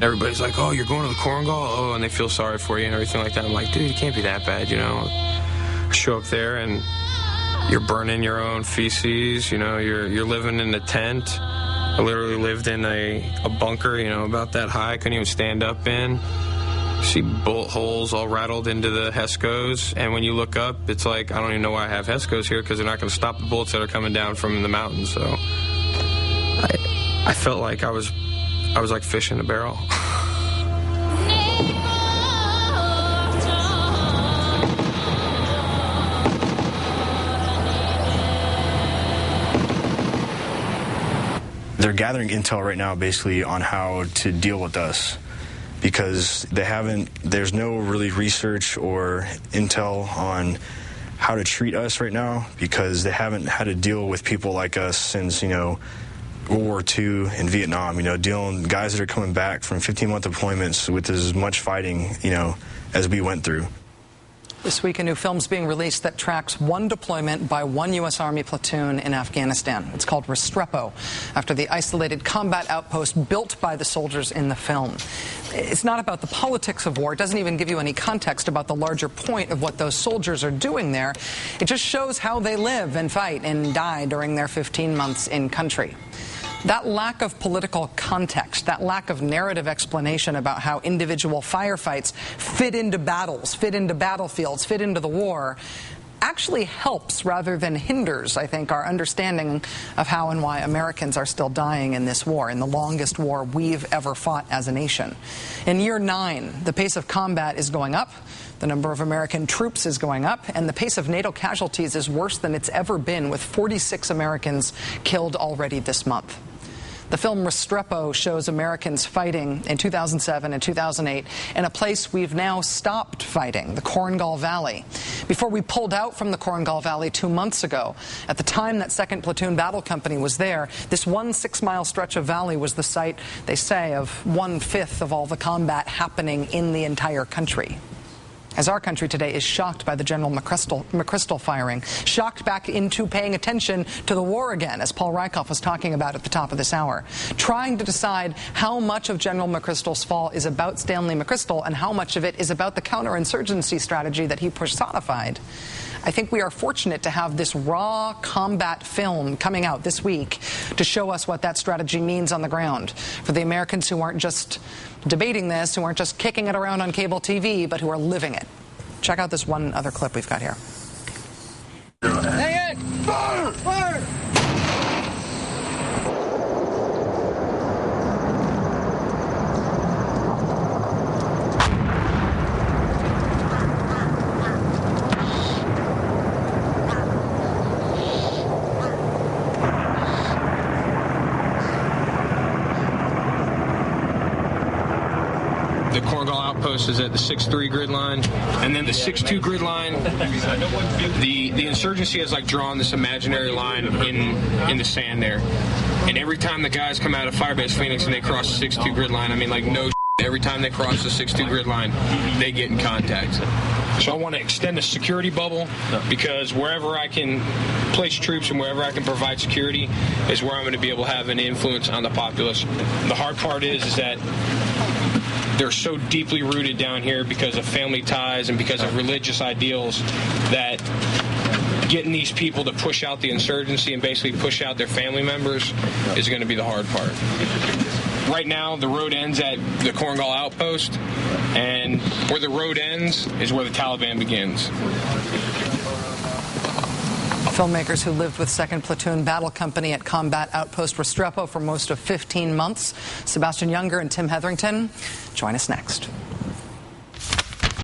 Everybody's like, oh, you're going to the Korengal? Oh, and they feel sorry for you and everything like that. I'm like, dude, it can't be that bad, you know. Show up there and you're burning your own feces, you know, you're living in a tent. I literally lived in a bunker, you know, about that high, I couldn't even stand up in. See bullet holes all rattled into the HESCOs, and when you look up, it's like, I don't even know why I have HESCOs here, because they're not going to stop the bullets that are coming down from the mountains. So I felt like I was like fish in a barrel. They're gathering intel right now basically on how to deal with us, because there's no really research or intel on how to treat us right now, because they haven't had to deal with people like us since, you know, World War II and Vietnam, you know, dealing with guys that are coming back from 15-month deployments with as much fighting, you know, as we went through. This week, a new film's being released that tracks one deployment by one U.S. Army platoon in Afghanistan. It's called Restrepo, after the isolated combat outpost built by the soldiers in the film. It's not about the politics of war. It doesn't even give you any context about the larger point of what those soldiers are doing there. It just shows how they live and fight and die during their 15 months in country. That lack of political context, that lack of narrative explanation about how individual firefights fit into battles, fit into battlefields, fit into the war, actually helps rather than hinders, I think, our understanding of how and why Americans are still dying in this war, in the longest war we've ever fought as a nation. In year 9, the pace of combat is going up, the number of American troops is going up, and the pace of NATO casualties is worse than it's ever been, with 46 Americans killed already this month. The film Restrepo shows Americans fighting in 2007 and 2008 in a place we've now stopped fighting, the Korengal Valley. Before we pulled out from the Korengal Valley 2 months ago, at the time that 2nd Platoon Battle Company was there, this 1 6-mile stretch of valley was the site, they say, of 1/5 of all the combat happening in the entire country. As our country today is shocked by the General McChrystal firing, shocked back into paying attention to the war again, as Paul Rieckhoff was talking about at the top of this hour, trying to decide how much of General McChrystal's fall is about Stanley McChrystal and how much of it is about the counterinsurgency strategy that he personified. I think we are fortunate to have this raw combat film coming out this week to show us what that strategy means on the ground for the Americans who aren't just debating this, who aren't just kicking it around on cable TV, but who are living it. Check out this one other clip we've got here. Hang it! Fire! Fire! The Korengal outpost is at the 6-3 grid line, and then the 6-2 grid line. The insurgency has like drawn this imaginary line in the sand there, and every time the guys come out of Firebase Phoenix and they cross the 6-2 grid line, I mean, like no. Every time they cross the 6-2 grid line, they get in contact. So I want to extend the security bubble, because wherever I can place troops and wherever I can provide security is where I'm going to be able to have an influence on the populace. The hard part is that they're so deeply rooted down here because of family ties and because of religious ideals that getting these people to push out the insurgency and basically push out their family members is going to be the hard part. Right now, the road ends at the Korengal outpost, and where the road ends is where the Taliban begins. Filmmakers who lived with 2nd Platoon Battle Company at Combat Outpost Restrepo for most of 15 months, Sebastian Younger and Tim Hetherington, join us next.